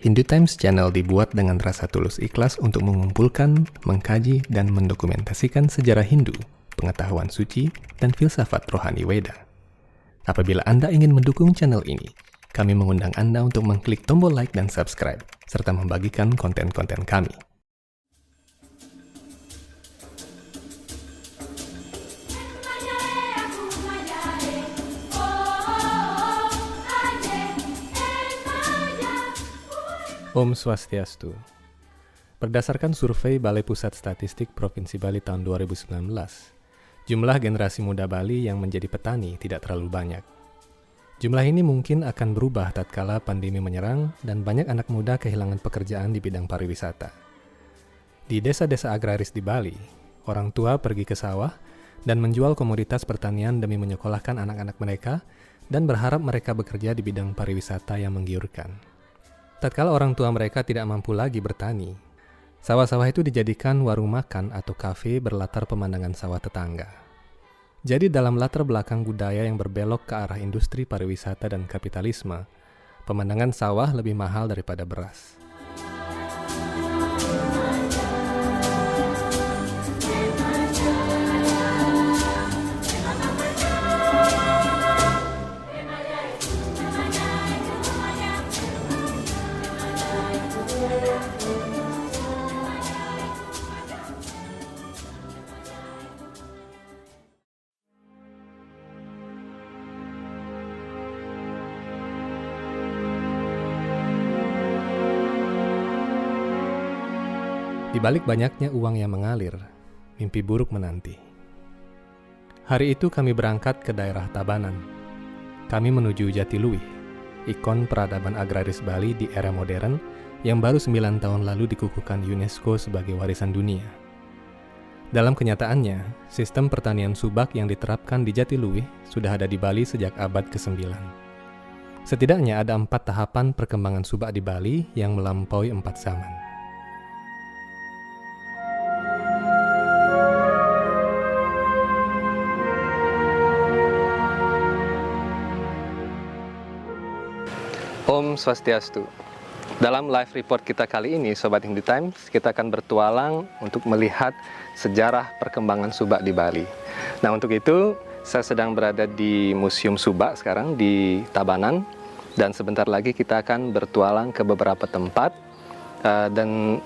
Hindu Times Channel dibuat dengan rasa tulus ikhlas untuk mengumpulkan, mengkaji, dan mendokumentasikan sejarah Hindu, pengetahuan suci, dan filsafat rohani Weda. Apabila Anda ingin mendukung channel ini, kami mengundang Anda untuk mengklik tombol like dan subscribe, serta membagikan konten-konten kami. Om Swastiastu. Berdasarkan survei Balai Pusat Statistik Provinsi Bali tahun 2019, jumlah generasi muda Bali yang menjadi petani tidak terlalu banyak. Jumlah ini mungkin akan berubah tatkala pandemi menyerang dan banyak anak muda kehilangan pekerjaan di bidang pariwisata. Di desa-desa agraris di Bali, orang tua pergi ke sawah dan menjual komoditas pertanian demi menyekolahkan anak-anak mereka dan berharap mereka bekerja di bidang pariwisata yang menggiurkan. Tatkala orang tua mereka tidak mampu lagi bertani, sawah-sawah itu dijadikan warung makan atau kafe berlatar pemandangan sawah tetangga. Jadi dalam latar belakang budaya yang berbelok ke arah industri pariwisata dan kapitalisme, pemandangan sawah lebih mahal daripada beras. Di balik banyaknya uang yang mengalir, mimpi buruk menanti. Hari itu kami berangkat ke daerah Tabanan. Kami menuju Jatiluwih, ikon peradaban agraris Bali di era modern yang baru 9 tahun lalu dikukuhkan UNESCO sebagai warisan dunia. Dalam kenyataannya, sistem pertanian subak yang diterapkan di Jatiluwih sudah ada di Bali sejak abad ke-9. Setidaknya ada 4 tahapan perkembangan subak di Bali yang melampaui 4 zaman. Om Swastiastu. Dalam live report kita kali ini, Sobat Hindu Times, kita akan bertualang untuk melihat sejarah perkembangan subak di Bali. Nah, untuk itu, saya sedang berada di Museum Subak sekarang di Tabanan, dan sebentar lagi kita akan bertualang ke beberapa tempat, dan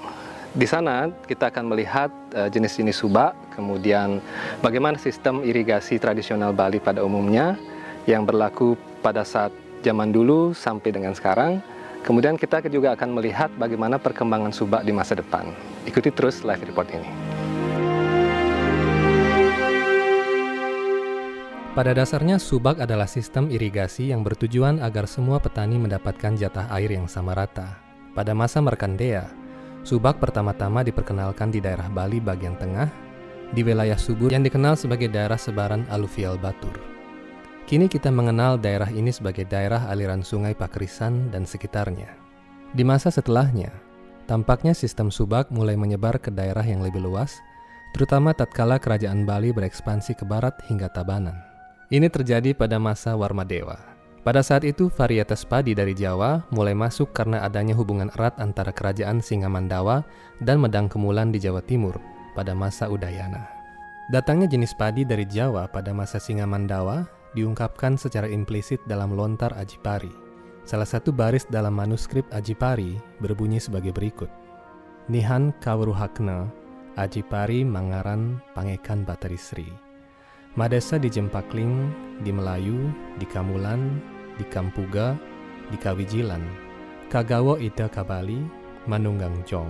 di sana kita akan melihat jenis-jenis subak, kemudian bagaimana sistem irigasi tradisional Bali pada umumnya yang berlaku pada saat zaman dulu sampai dengan sekarang. Kemudian kita juga akan melihat bagaimana perkembangan subak di masa depan. Ikuti terus live report ini. Pada dasarnya, subak adalah sistem irigasi yang bertujuan agar semua petani mendapatkan jatah air yang sama rata. Pada masa Markandeya, subak pertama-tama diperkenalkan di daerah Bali bagian tengah, di wilayah subur yang dikenal sebagai daerah sebaran aluvial Batur. Kini kita mengenal daerah ini sebagai daerah aliran sungai Pakrisan dan sekitarnya. Di masa setelahnya, tampaknya sistem subak mulai menyebar ke daerah yang lebih luas, terutama tatkala kerajaan Bali berekspansi ke barat hingga Tabanan. Ini terjadi pada masa Warmadewa. Pada saat itu, varietas padi dari Jawa mulai masuk karena adanya hubungan erat antara kerajaan Singamandawa dan Medang Kemulan di Jawa Timur pada masa Udayana. Datangnya jenis padi dari Jawa pada masa Singamandawa diungkapkan secara implisit dalam lontar Ajipari. Salah satu baris dalam manuskrip Ajipari berbunyi sebagai berikut. Nihan kawruhakna Ajipari Mangaran Pangekan Batarisri. Madesa di Jempakling, di Melayu, di Kamulan, di Kampuga, di Kawijilan, Kagawo Ida Kabali, Manunggang Jong.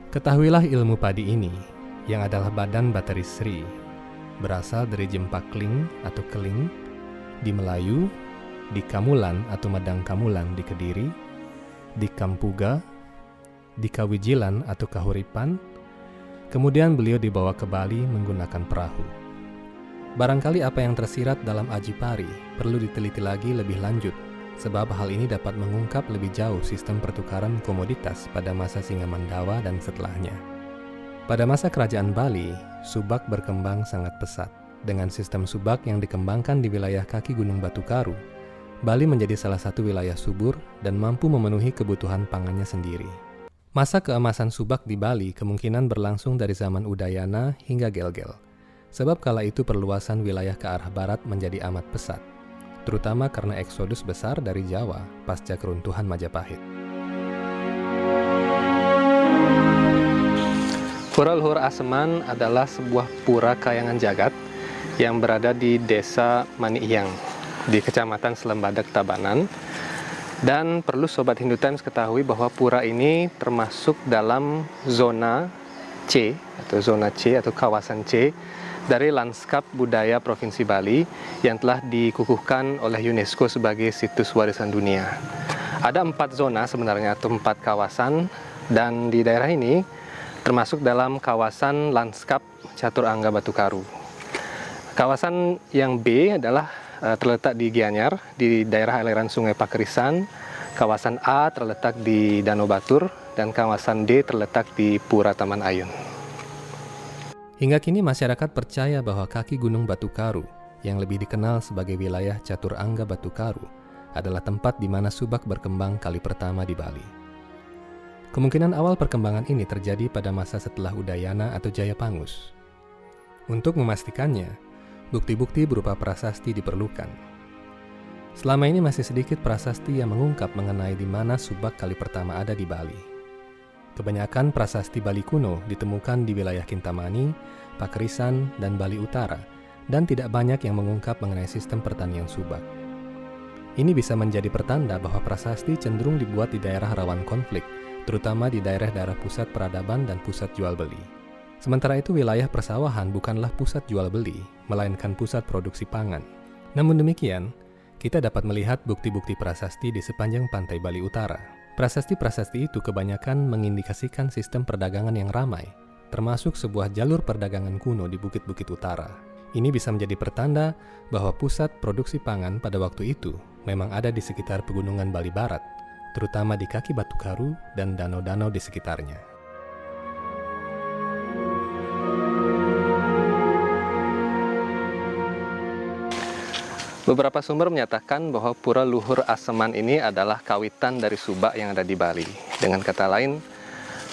Ketahuilah ilmu padi ini, yang adalah badan Batarisri, berasal dari Jempakling atau Keling, di Melayu, di Kamulan atau Medang Kamulan di Kediri, di Kampuga, di Kawijilan atau Kahuripan, kemudian beliau dibawa ke Bali menggunakan perahu. Barangkali apa yang tersirat dalam Ajipari perlu diteliti lagi lebih lanjut, sebab hal ini dapat mengungkap lebih jauh sistem pertukaran komoditas pada masa Singamandawa dan setelahnya. Pada masa kerajaan Bali, subak berkembang sangat pesat, dengan sistem subak yang dikembangkan di wilayah kaki Gunung Batu Karu, Bali menjadi salah satu wilayah subur dan mampu memenuhi kebutuhan pangannya sendiri. Masa keemasan Subak di Bali kemungkinan berlangsung dari zaman Udayana hingga Gelgel, sebab kala itu perluasan wilayah ke arah barat menjadi amat pesat, terutama karena eksodus besar dari Jawa pasca keruntuhan Majapahit. Pura Luhur Aseman adalah sebuah pura kayangan jagat yang berada di Desa Maniiyang di Kecamatan Selembadak, Tabanan. Dan perlu Sobat Hindu Times ketahui bahwa pura ini termasuk dalam zona C atau kawasan C dari Lanskap Budaya Provinsi Bali yang telah dikukuhkan oleh UNESCO sebagai situs warisan dunia. Ada 4 zona sebenarnya atau 4 kawasan, dan di daerah ini termasuk dalam kawasan Lanskap Catur Angga Batu Karu. Kawasan yang B adalah terletak di Gianyar, di daerah aliran Sungai Pakerisan. Kawasan A terletak di Danau Batur, dan kawasan D terletak di Pura Taman Ayun. Hingga kini masyarakat percaya bahwa kaki Gunung Batu Karu, yang lebih dikenal sebagai wilayah Catur Angga Batu Karu, adalah tempat di mana Subak berkembang kali pertama di Bali. Kemungkinan awal perkembangan ini terjadi pada masa setelah Udayana atau Jayapangus. Untuk memastikannya, bukti-bukti berupa prasasti diperlukan. Selama ini masih sedikit prasasti yang mengungkap mengenai di mana Subak kali pertama ada di Bali. Kebanyakan prasasti Bali kuno ditemukan di wilayah Kintamani, Pakerisan, dan Bali Utara, dan tidak banyak yang mengungkap mengenai sistem pertanian Subak. Ini bisa menjadi pertanda bahwa prasasti cenderung dibuat di daerah rawan konflik, terutama di daerah-daerah pusat peradaban dan pusat jual beli. Sementara itu, wilayah persawahan bukanlah pusat jual beli, melainkan pusat produksi pangan. Namun demikian, kita dapat melihat bukti-bukti prasasti di sepanjang pantai Bali Utara. Prasasti-prasasti itu kebanyakan mengindikasikan sistem perdagangan yang ramai, termasuk sebuah jalur perdagangan kuno di Bukit-Bukit Utara. Ini bisa menjadi pertanda bahwa pusat produksi pangan pada waktu itu memang ada di sekitar pegunungan Bali Barat, terutama di kaki Batu Karu dan danau-danau di sekitarnya. Beberapa sumber menyatakan bahwa Pura Luhur Aseman ini adalah kawitan dari Subak yang ada di Bali. Dengan kata lain,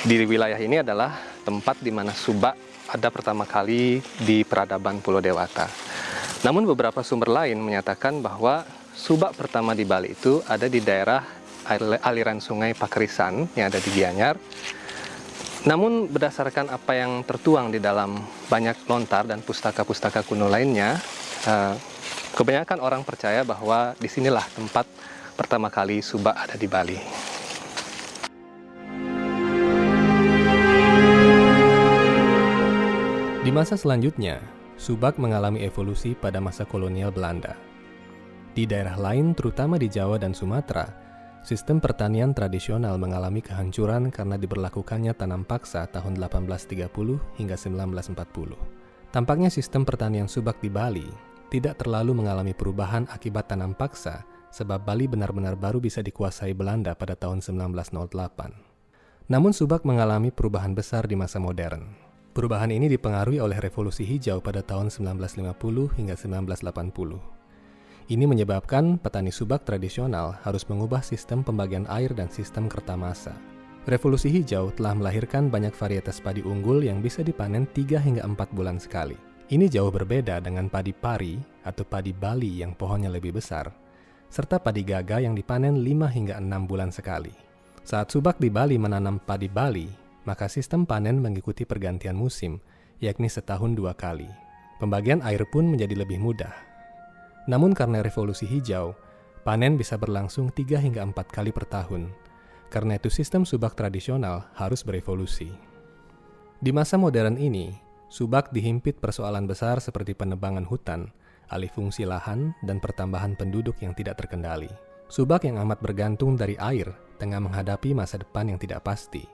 di wilayah ini adalah tempat di mana Subak ada pertama kali di peradaban Pulau Dewata. Namun beberapa sumber lain menyatakan bahwa Subak pertama di Bali itu ada di daerah aliran Sungai Pakerisan yang ada di Gianyar. Namun berdasarkan apa yang tertuang di dalam banyak lontar dan pustaka-pustaka kuno lainnya, kebanyakan orang percaya bahwa disinilah tempat pertama kali Subak ada di Bali. Di masa selanjutnya, Subak mengalami evolusi pada masa kolonial Belanda. Di daerah lain, terutama di Jawa dan Sumatera, sistem pertanian tradisional mengalami kehancuran karena diberlakukannya tanam paksa tahun 1830 hingga 1940. Tampaknya sistem pertanian Subak di Bali tidak terlalu mengalami perubahan akibat tanam paksa, sebab Bali benar-benar baru bisa dikuasai Belanda pada tahun 1908. Namun Subak mengalami perubahan besar di masa modern. Perubahan ini dipengaruhi oleh Revolusi Hijau pada tahun 1950 hingga 1980. Ini menyebabkan petani Subak tradisional harus mengubah sistem pembagian air dan sistem kertamasa. Revolusi Hijau telah melahirkan banyak varietas padi unggul yang bisa dipanen 3 hingga 4 bulan sekali. Ini jauh berbeda dengan padi pari atau padi Bali yang pohonnya lebih besar, serta padi gaga yang dipanen 5 hingga 6 bulan sekali. Saat Subak di Bali menanam padi Bali, maka sistem panen mengikuti pergantian musim, yakni setahun 2 kali. Pembagian air pun menjadi lebih mudah. Namun karena Revolusi Hijau, panen bisa berlangsung 3 hingga 4 kali per tahun. Karena itu sistem Subak tradisional harus berevolusi. Di masa modern ini, Subak dihimpit persoalan besar seperti penebangan hutan, alih fungsi lahan, dan pertambahan penduduk yang tidak terkendali. Subak yang amat bergantung dari air tengah menghadapi masa depan yang tidak pasti.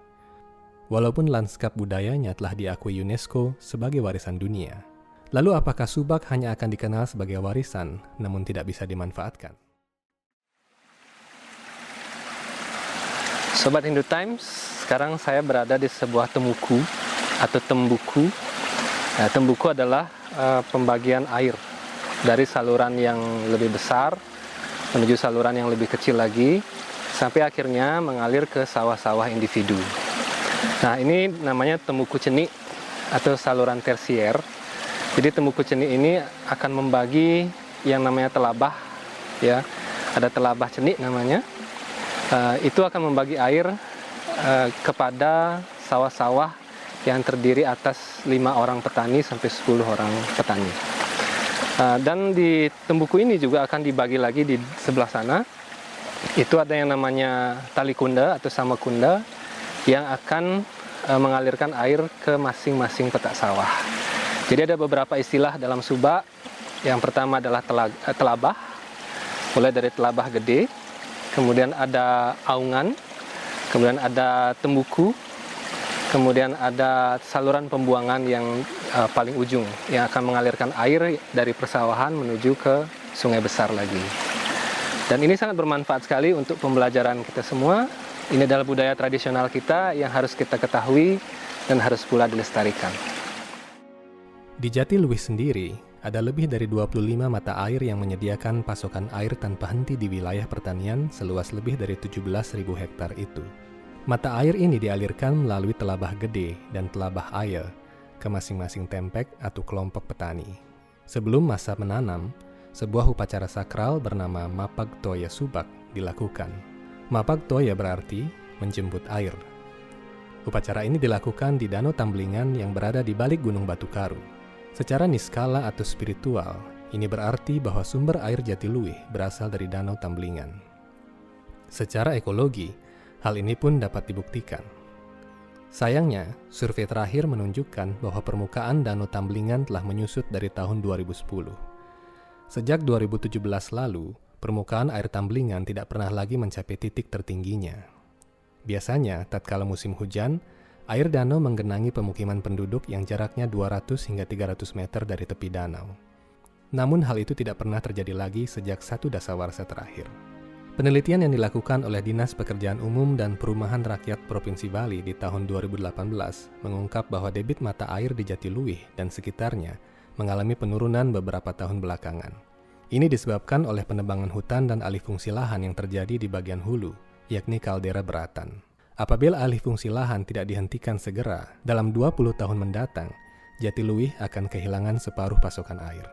Walaupun lanskap budayanya telah diakui UNESCO sebagai warisan dunia. Lalu apakah Subak hanya akan dikenal sebagai warisan namun tidak bisa dimanfaatkan? Sobat Hindu Times, sekarang saya berada di sebuah temuku atau tembuku. Tembuku adalah pembagian air dari saluran yang lebih besar menuju saluran yang lebih kecil lagi, sampai akhirnya mengalir ke sawah-sawah individu. Nah, ini namanya Temuku Cenik atau saluran tersier. Jadi Temuku Cenik ini akan membagi yang namanya telabah, ya, ada telabah cenik namanya. Itu akan membagi air kepada sawah-sawah yang terdiri atas 5 orang petani sampai 10 orang petani. Dan di Tembuku ini juga akan dibagi lagi di sebelah sana. Itu ada yang namanya tali kunda atau samakunda yang akan mengalirkan air ke masing-masing petak sawah. Jadi ada beberapa istilah dalam Subak. Yang pertama adalah telabah, mulai dari telabah gede, kemudian ada aungan, kemudian ada tembuku, kemudian ada saluran pembuangan yang paling ujung yang akan mengalirkan air dari persawahan menuju ke sungai besar lagi. Dan ini sangat bermanfaat sekali untuk pembelajaran kita semua. Ini adalah budaya tradisional kita yang harus kita ketahui dan harus pula dilestarikan. Di Jatiluwih sendiri, ada lebih dari 25 mata air yang menyediakan pasokan air tanpa henti di wilayah pertanian seluas lebih dari 17.000 hektar itu. Mata air ini dialirkan melalui telabah gede dan telabah air ke masing-masing tempek atau kelompok petani. Sebelum masa menanam, sebuah upacara sakral bernama Mapag Toya Subak dilakukan. Mapag Toya berarti menjemput air. Upacara ini dilakukan di Danau Tamblingan yang berada di balik Gunung Batu Karu. Secara niskala atau spiritual, ini berarti bahwa sumber air Jatiluwih berasal dari Danau Tamblingan. Secara ekologi, hal ini pun dapat dibuktikan. Sayangnya, survei terakhir menunjukkan bahwa permukaan Danau Tamblingan telah menyusut dari tahun 2010. Sejak 2017 lalu, permukaan air Tamblingan tidak pernah lagi mencapai titik tertingginya. Biasanya, tatkala musim hujan, air danau menggenangi pemukiman penduduk yang jaraknya 200 hingga 300 meter dari tepi danau. Namun hal itu tidak pernah terjadi lagi sejak 1 dasawarsa terakhir. Penelitian yang dilakukan oleh Dinas Pekerjaan Umum dan Perumahan Rakyat Provinsi Bali di tahun 2018 mengungkap bahwa debit mata air di Jatiluwih dan sekitarnya mengalami penurunan beberapa tahun belakangan. Ini disebabkan oleh penebangan hutan dan alih fungsi lahan yang terjadi di bagian hulu, yakni kaldera Beratan. Apabila alih fungsi lahan tidak dihentikan segera, dalam 20 tahun mendatang, Jatiluwih akan kehilangan separuh pasokan air.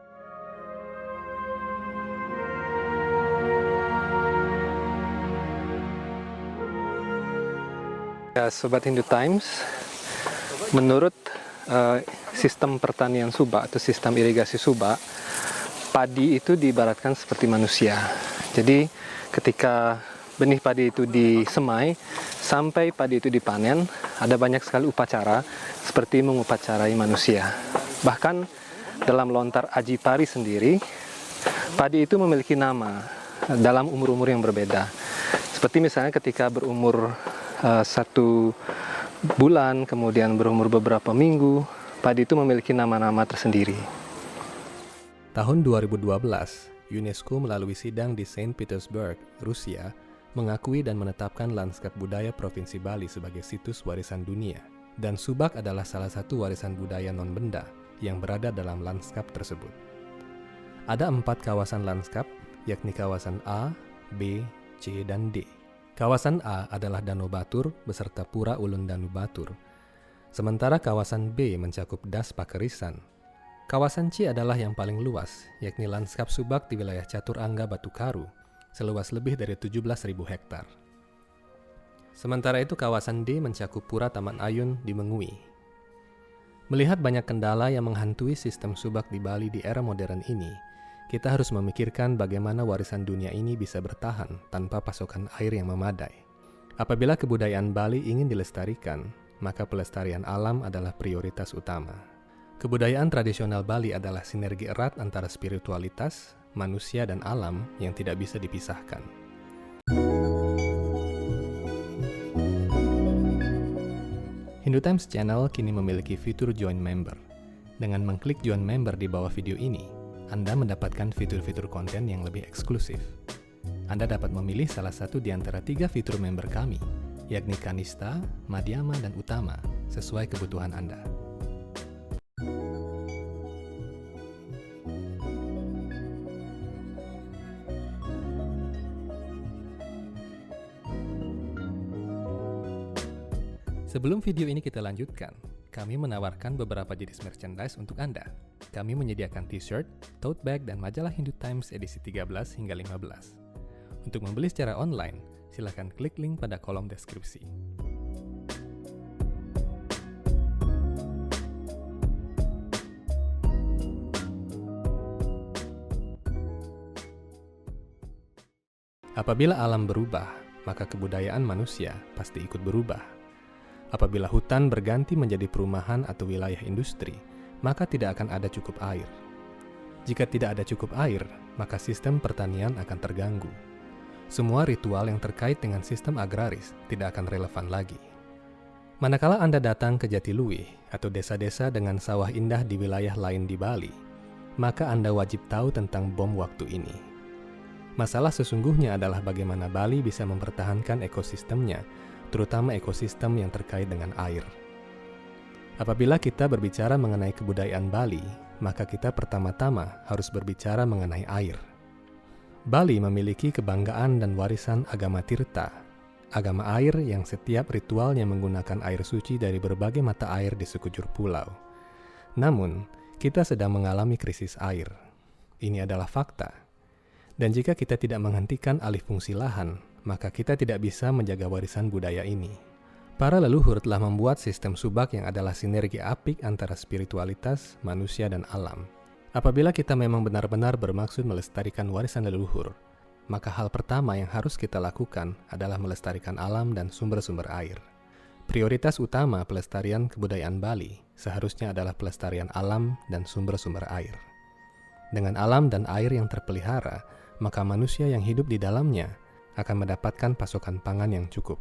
Ya, Sobat Hindu Times, menurut sistem pertanian Subak atau sistem irigasi Subak, padi itu diibaratkan seperti manusia. Jadi ketika benih padi itu disemai, sampai padi itu dipanen, ada banyak sekali upacara seperti mengupacarai manusia. Bahkan dalam lontar Aji Pari sendiri, padi itu memiliki nama dalam umur-umur yang berbeda. Seperti misalnya ketika berumur 1 bulan, kemudian berumur beberapa minggu, padi itu memiliki nama-nama tersendiri. Tahun 2012, UNESCO melalui sidang di Saint Petersburg, Rusia, mengakui dan menetapkan lanskap budaya Provinsi Bali sebagai situs warisan dunia, dan Subak adalah salah satu warisan budaya non-benda yang berada dalam lanskap tersebut. Ada 4 kawasan lanskap, yakni kawasan A, B, C, dan D. Kawasan A adalah Danau Batur beserta Pura Ulun Danau Batur, sementara kawasan B mencakup Das Pakerisan. Kawasan C adalah yang paling luas, yakni lanskap Subak di wilayah Catur Angga Batu Karu, seluas lebih dari 17.000 hektar. Sementara itu kawasan D mencakup Pura Taman Ayun di Mengui. Melihat banyak kendala yang menghantui sistem Subak di Bali di era modern ini, kita harus memikirkan bagaimana warisan dunia ini bisa bertahan tanpa pasokan air yang memadai. Apabila kebudayaan Bali ingin dilestarikan, maka pelestarian alam adalah prioritas utama. Kebudayaan tradisional Bali adalah sinergi erat antara spiritualitas, manusia dan alam yang tidak bisa dipisahkan. Hindu Times Channel kini memiliki fitur Join Member. Dengan mengklik Join Member di bawah video ini, Anda mendapatkan fitur-fitur konten yang lebih eksklusif. Anda dapat memilih salah satu di antara 3 fitur member kami, yakni Kanista, Madhyama, dan Utama, sesuai kebutuhan Anda. Sebelum video ini kita lanjutkan, kami menawarkan beberapa jenis merchandise untuk Anda. Kami menyediakan t-shirt, tote bag, dan majalah Hindu Times edisi 13 hingga 15. Untuk membeli secara online, silakan klik link pada kolom deskripsi. Apabila alam berubah, maka kebudayaan manusia pasti ikut berubah. Apabila hutan berganti menjadi perumahan atau wilayah industri, maka tidak akan ada cukup air. Jika tidak ada cukup air, maka sistem pertanian akan terganggu. Semua ritual yang terkait dengan sistem agraris tidak akan relevan lagi. Manakala Anda datang ke Jatiluwih atau desa-desa dengan sawah indah di wilayah lain di Bali, maka Anda wajib tahu tentang bom waktu ini. Masalah sesungguhnya adalah bagaimana Bali bisa mempertahankan ekosistemnya, terutama ekosistem yang terkait dengan air. Apabila kita berbicara mengenai kebudayaan Bali, maka kita pertama-tama harus berbicara mengenai air. Bali memiliki kebanggaan dan warisan agama Tirta, agama air yang setiap ritualnya menggunakan air suci dari berbagai mata air di sekujur pulau. Namun, kita sedang mengalami krisis air. Ini adalah fakta. Dan jika kita tidak menghentikan alih fungsi lahan, maka kita tidak bisa menjaga warisan budaya ini. Para leluhur telah membuat sistem subak yang adalah sinergi apik antara spiritualitas, manusia, dan alam. Apabila kita memang benar-benar bermaksud melestarikan warisan leluhur, maka hal pertama yang harus kita lakukan adalah melestarikan alam dan sumber-sumber air. Prioritas utama pelestarian kebudayaan Bali seharusnya adalah pelestarian alam dan sumber-sumber air. Dengan alam dan air yang terpelihara, maka manusia yang hidup di dalamnya akan mendapatkan pasokan pangan yang cukup.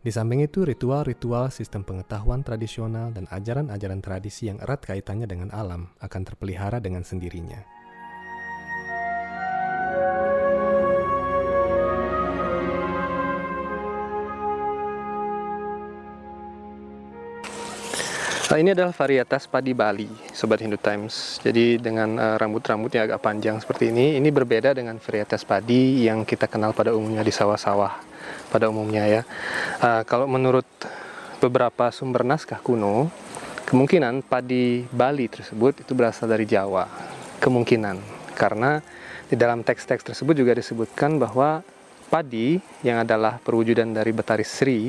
Di samping itu, ritual-ritual sistem pengetahuan tradisional dan ajaran-ajaran tradisi yang erat kaitannya dengan alam akan terpelihara dengan sendirinya. Ini adalah varietas padi Bali, Sobat Hindu Times. Jadi dengan rambut-rambutnya agak panjang seperti ini berbeda dengan varietas padi yang kita kenal pada umumnya di sawah-sawah. Pada umumnya ya. Kalau menurut beberapa sumber naskah kuno, kemungkinan padi Bali tersebut itu berasal dari Jawa. Kemungkinan, karena di dalam teks-teks tersebut juga disebutkan bahwa padi yang adalah perwujudan dari Betari Sri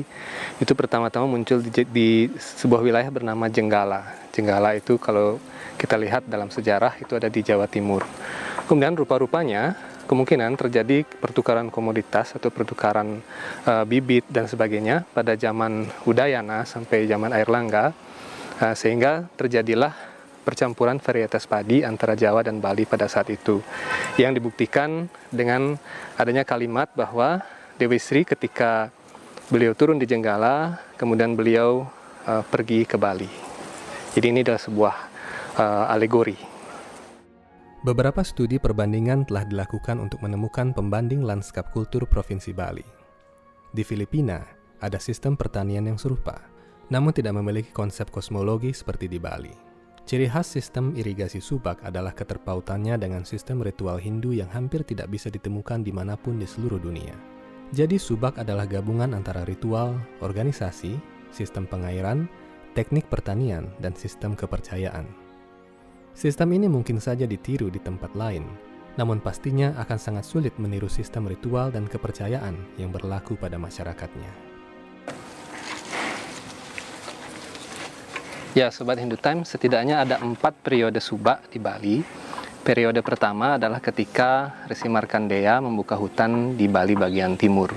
itu pertama-tama muncul di sebuah wilayah bernama Jenggala. Jenggala itu kalau kita lihat dalam sejarah itu ada di Jawa Timur. Kemudian rupa-rupanya kemungkinan terjadi pertukaran komoditas atau pertukaran bibit dan sebagainya pada zaman Udayana sampai zaman Airlangga, sehingga terjadilah percampuran varietas padi antara Jawa dan Bali pada saat itu, yang dibuktikan dengan adanya kalimat bahwa Dewi Sri ketika beliau turun di Jenggala, kemudian beliau pergi ke Bali. Jadi ini adalah sebuah alegori. Beberapa studi perbandingan telah dilakukan untuk menemukan pembanding lanskap kultur Provinsi Bali. Di Filipina, ada sistem pertanian yang serupa, namun tidak memiliki konsep kosmologi seperti di Bali. Ciri khas sistem irigasi subak adalah keterpautannya dengan sistem ritual Hindu yang hampir tidak bisa ditemukan dimanapun di seluruh dunia. Jadi subak adalah gabungan antara ritual, organisasi, sistem pengairan, teknik pertanian, dan sistem kepercayaan. Sistem ini mungkin saja ditiru di tempat lain, namun pastinya akan sangat sulit meniru sistem ritual dan kepercayaan yang berlaku pada masyarakatnya. Ya, Sobat Hindu Times, setidaknya ada 4 periode subak di Bali. Periode pertama adalah ketika Resi Markandeya membuka hutan di Bali bagian timur,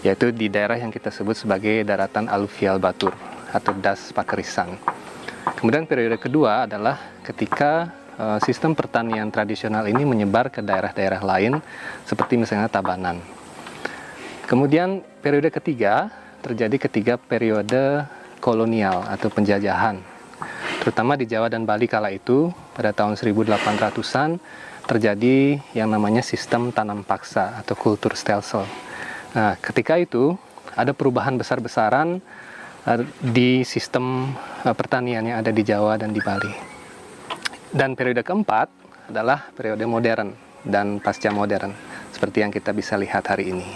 yaitu di daerah yang kita sebut sebagai daratan aluvial Batur atau Das Pakerisan. Kemudian periode kedua adalah ketika sistem pertanian tradisional ini menyebar ke daerah-daerah lain, seperti misalnya Tabanan. Kemudian periode ketiga terjadi ketika periode kolonial atau penjajahan, terutama di Jawa dan Bali kala itu. Pada tahun 1800-an terjadi yang namanya sistem tanam paksa atau kultur stelsel. Nah, ketika itu ada perubahan besar-besaran di sistem pertanian yang ada di Jawa dan di Bali. Dan periode keempat adalah periode modern dan pasca modern, seperti yang kita bisa lihat hari ini.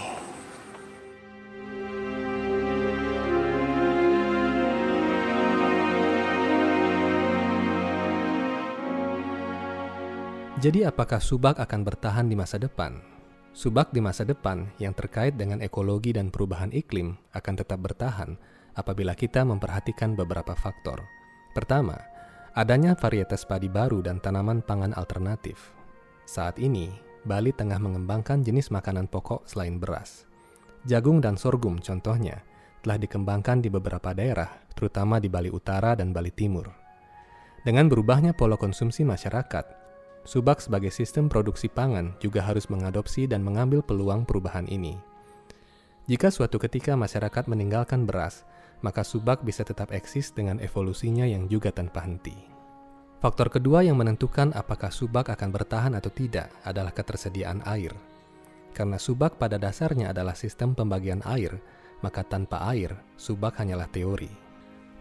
Jadi apakah Subak akan bertahan di masa depan? Subak di masa depan yang terkait dengan ekologi dan perubahan iklim akan tetap bertahan apabila kita memperhatikan beberapa faktor. Pertama, adanya varietas padi baru dan tanaman pangan alternatif. Saat ini, Bali tengah mengembangkan jenis makanan pokok selain beras. Jagung dan sorghum contohnya telah dikembangkan di beberapa daerah, terutama di Bali Utara dan Bali Timur. Dengan berubahnya pola konsumsi masyarakat, Subak sebagai sistem produksi pangan juga harus mengadopsi dan mengambil peluang perubahan ini. Jika suatu ketika masyarakat meninggalkan beras, maka Subak bisa tetap eksis dengan evolusinya yang juga tanpa henti. Faktor kedua yang menentukan apakah Subak akan bertahan atau tidak adalah ketersediaan air. Karena Subak pada dasarnya adalah sistem pembagian air, maka tanpa air, Subak hanyalah teori.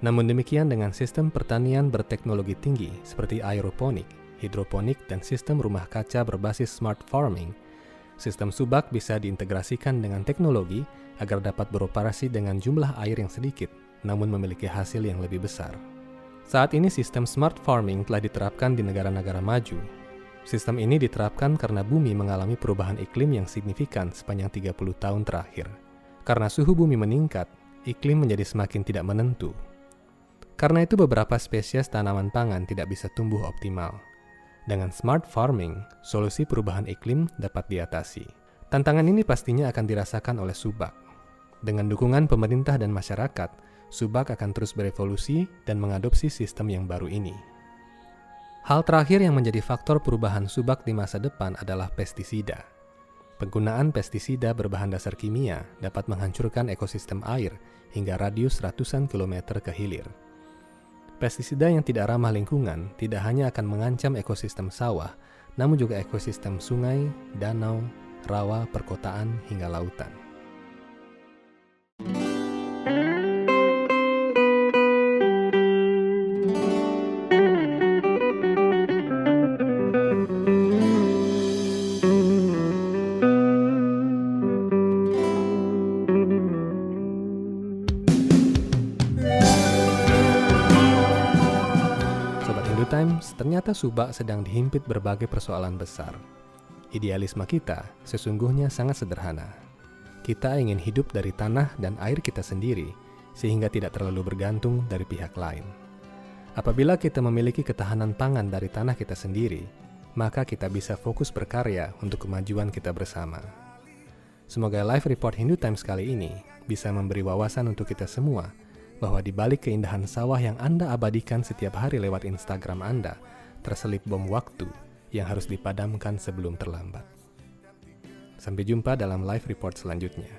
Namun demikian dengan sistem pertanian berteknologi tinggi seperti aeroponik, hidroponik, dan sistem rumah kaca berbasis smart farming, sistem Subak bisa diintegrasikan dengan teknologi agar dapat beroperasi dengan jumlah air yang sedikit, namun memiliki hasil yang lebih besar. Saat ini sistem smart farming telah diterapkan di negara-negara maju. Sistem ini diterapkan karena bumi mengalami perubahan iklim yang signifikan sepanjang 30 tahun terakhir. Karena suhu bumi meningkat, iklim menjadi semakin tidak menentu. Karena itu beberapa spesies tanaman pangan tidak bisa tumbuh optimal. Dengan smart farming, solusi perubahan iklim dapat diatasi. Tantangan ini pastinya akan dirasakan oleh Subak. Dengan dukungan pemerintah dan masyarakat, Subak akan terus berevolusi dan mengadopsi sistem yang baru ini. Hal terakhir yang menjadi faktor perubahan Subak di masa depan adalah pestisida. Penggunaan pestisida berbahan dasar kimia dapat menghancurkan ekosistem air hingga radius ratusan kilometer ke hilir. Pestisida yang tidak ramah lingkungan tidak hanya akan mengancam ekosistem sawah, namun juga ekosistem sungai, danau, rawa, perkotaan, hingga lautan. Times, ternyata Subak sedang dihimpit berbagai persoalan besar. Idealisme kita sesungguhnya sangat sederhana. Kita ingin hidup dari tanah dan air kita sendiri, sehingga tidak terlalu bergantung dari pihak lain. Apabila kita memiliki ketahanan pangan dari tanah kita sendiri, maka kita bisa fokus berkarya untuk kemajuan kita bersama. Semoga live report Hindu Times kali ini bisa memberi wawasan untuk kita semua, bahwa di balik keindahan sawah yang Anda abadikan setiap hari lewat Instagram Anda, terselip bom waktu yang harus dipadamkan sebelum terlambat. Sampai jumpa dalam live report selanjutnya.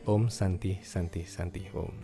Om Santi Santi Santi Om.